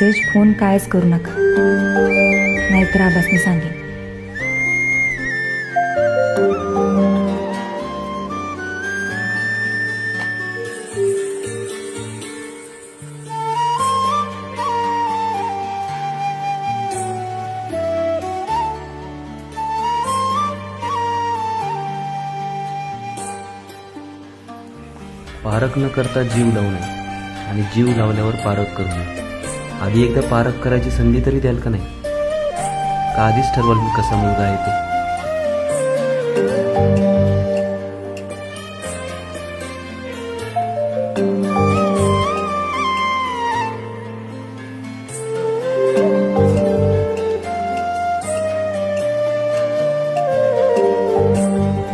Message phone कायच करू नका, नाहीतर आबासने सांगेन. पारख न करता जीव लावू नये आणि जीव लावल्यावर पारख करू नये. आधी एकदा पारख करायची संधी तरी द्याल का नाही? का आधीच ठरवाल मी कसा मुलगा आहे ते?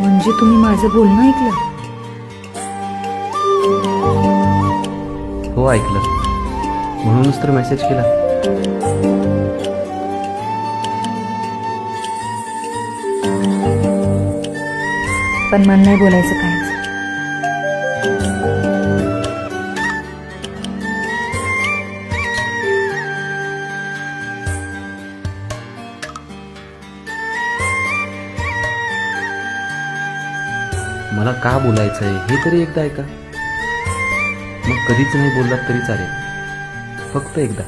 म्हणजे तुम्ही माझं बोलणं ऐकलं? हो, ऐकलं. म्हणूनच तर मेसेज केला. पण मला नाही बोलायचं काहीच. मला का बोलायचंय हे तरी एकदा ऐका. मग कधीच नाही बोललात तरी चालेल, फक्त एकदा.